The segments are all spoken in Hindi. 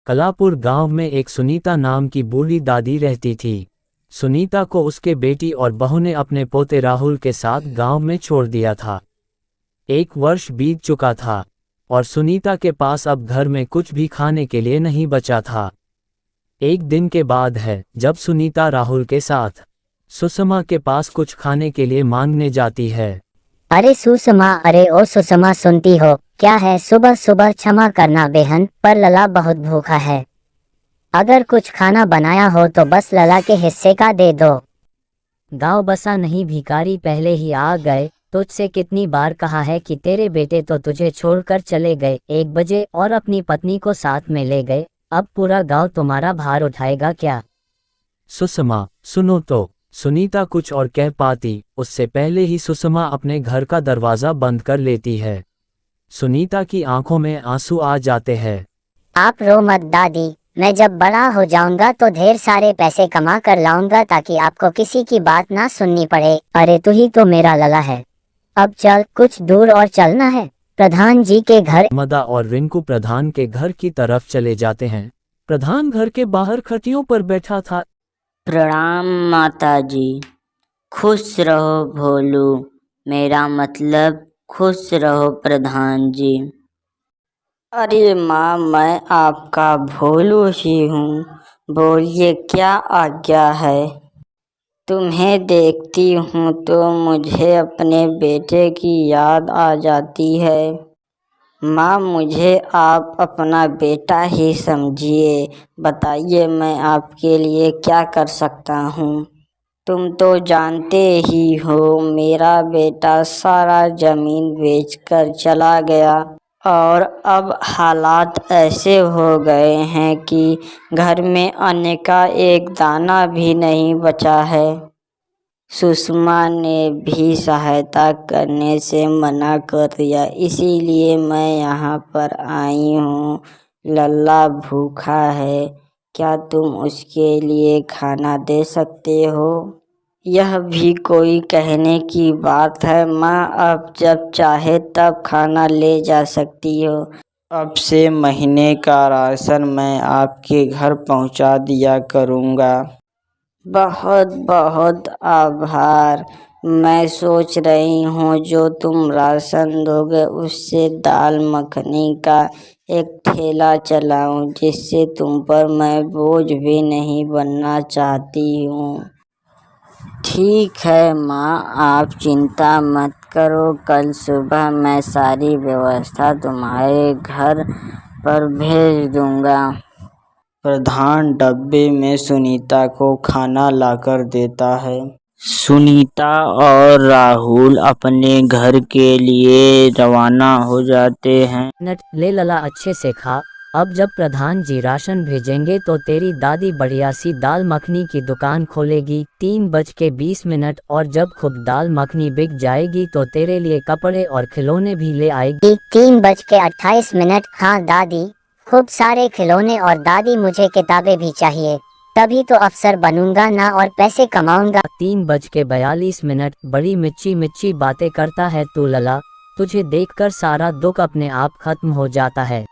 कलापुर गांव में एक सुनीता नाम की बूढ़ी दादी रहती थी। सुनीता को उसके बेटी और बहू ने अपने पोते राहुल के साथ गांव में छोड़ दिया था। एक वर्ष बीत चुका था और सुनीता के पास अब घर में कुछ भी खाने के लिए नहीं बचा था। एक दिन के बाद है जब सुनीता राहुल के साथ सुषमा के पास कुछ खाने के लिए मांगने जाती है। अरे सुषमा, अरे ओ सुषमा, सुनती हो? क्या है? सुबह सुबह क्षमा करना बहन, पर लला बहुत भूखा है। अगर कुछ खाना बनाया हो तो बस लला के हिस्से का दे दो। गाँव बसा नहीं भिखारी पहले ही आ गए। तुझसे कितनी बार कहा है कि तेरे बेटे तो तुझे छोड़कर चले गए 1 बजे और अपनी पत्नी को साथ में ले गए। अब पूरा गांव तुम्हारा भार उठाएगा क्या? सुषमा, सुनो तो। सुनीता कुछ और कह पाती उससे पहले ही सुषमा अपने घर का दरवाज़ा बंद कर लेती है। सुनीता की आंखों में आंसू आ जाते हैं। आप रो मत दादी, मैं जब बड़ा हो जाऊंगा तो ढेर सारे पैसे कमा कर लाऊंगा ताकि आपको किसी की बात ना सुननी पड़े। अरे तू ही तो मेरा लला है। अब चल, कुछ दूर और चलना है, प्रधान जी के घर। मदा और रिंकू प्रधान के घर की तरफ चले जाते हैं। प्रधान घर के बाहर खटियों पर बैठा था। प्रणाम माताजी। खुश रहो भोलू, मेरा मतलब खुश रहो प्रधान जी। अरे माँ, मैं आपका भोलू ही हूँ, बोलिए क्या आज्ञा है। तुम्हें देखती हूँ तो मुझे अपने बेटे की याद आ जाती है। माँ, मुझे आप अपना बेटा ही समझिए। बताइए मैं आपके लिए क्या कर सकता हूँ। तुम तो जानते ही हो मेरा बेटा सारा ज़मीन बेचकर चला गया और अब हालात ऐसे हो गए हैं कि घर में अन्न का एक दाना भी नहीं बचा है। सुषमा ने भी सहायता करने से मना कर दिया, इसीलिए मैं यहाँ पर आई हूँ। लल्ला भूखा है, क्या तुम उसके लिए खाना दे सकते हो? यह भी कोई कहने की बात है माँ, अब जब चाहे तब खाना ले जा सकती हो। अब से महीने का राशन मैं आपके घर पहुँचा दिया करूँगा। बहुत बहुत आभार। मैं सोच रही हूँ जो तुम राशन दोगे उससे दाल मखनी का एक ठेला चलाऊँ, जिससे तुम पर मैं बोझ भी नहीं बनना चाहती हूँ। ठीक है माँ, आप चिंता मत करो, कल सुबह मैं सारी व्यवस्था तुम्हारे घर पर भेज दूँगा। प्रधान डब्बे में सुनीता को खाना लाकर देता है। सुनीता और राहुल अपने घर के लिए रवाना हो जाते हैं। ले लला, अच्छे से खा। अब जब प्रधान जी राशन भेजेंगे तो तेरी दादी बढ़िया सी दाल मखनी की दुकान खोलेगी। 3:20 और जब खूब दाल मखनी बिक जाएगी तो तेरे लिए कपड़े और खिलौने भी ले आएगी। 3:28। हाँ दादी, खूब सारे खिलौने, और दादी मुझे किताबें भी चाहिए, तभी तो अफसर बनूंगा ना और पैसे कमाऊंगा। 3:42। बड़ी मिच्ची मिच्ची बातें करता है तू लला, तुझे देखकर सारा दुख अपने आप खत्म हो जाता है।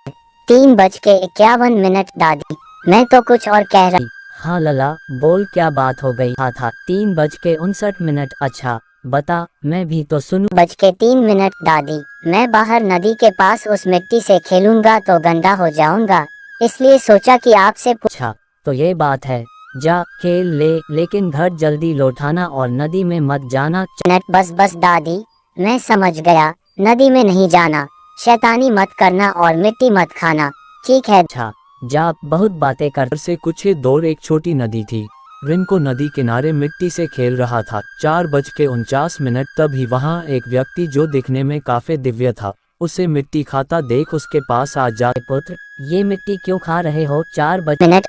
3:51। दादी, मैं तो कुछ और कह रही। हाँ लला, बोल क्या बात हो गई? था 3:59। अच्छा बता, मैं भी तो सुनूं। 3:03। दादी, मैं बाहर नदी के पास उस मिट्टी से खेलूंगा तो गंदा हो जाऊंगा, इसलिए सोचा कि आपसे अच्छा तो ये बात है, जा खेल ले, लेकिन घर जल्दी लौटाना और नदी में मत जाना। बस दादी, मैं समझ गया, नदी में नहीं जाना, शैतानी मत करना और मिट्टी मत खाना, ठीक है? अच्छा जा, बहुत बातें कर। से कुछ ही दूर एक छोटी नदी थी। रिंकू नदी किनारे मिट्टी से खेल रहा था। 4:49। तभी वहाँ एक व्यक्ति जो दिखने में काफी दिव्य था, उसे मिट्टी खाता देख उसके पास आ जा। पुत्र, ये मिट्टी क्यों खा रहे हो? 4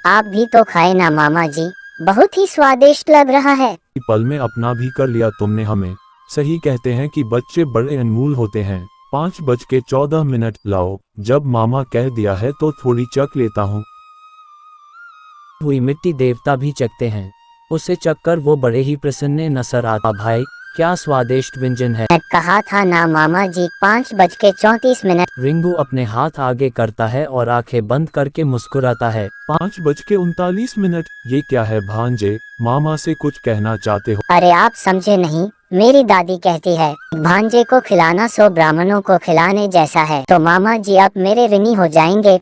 आप भी तो खाए ना मामा जी, बहुत ही स्वादिष्ट लग रहा है। पल में अपना भी कर लिया तुमने हमें। सही कहते हैं कि बच्चे बड़े अनमोल होते हैं। 5:14। लाओ, जब मामा कह दिया है तो थोड़ी चख लेता हूँ। हुई मिट्टी देवता भी चखते हैं, उसे चखकर वो बड़े ही प्रसन्न नजर आता। भाई, क्या स्वादिष्ट व्यंजन है। मैं कहा था ना मामा जी, 5:34। रिंगू अपने हाथ आगे करता है और आंखें बंद करके मुस्कुराता है। 5:39। ये क्या है भांजे, मामा से कुछ कहना चाहते हो? अरे आप समझे नहीं, मेरी दादी कहती है भांजे को खिलाना 100 ब्राह्मणों को खिलाने जैसा है। तो मामा जी आप मेरे ऋणी हो जाएंगे।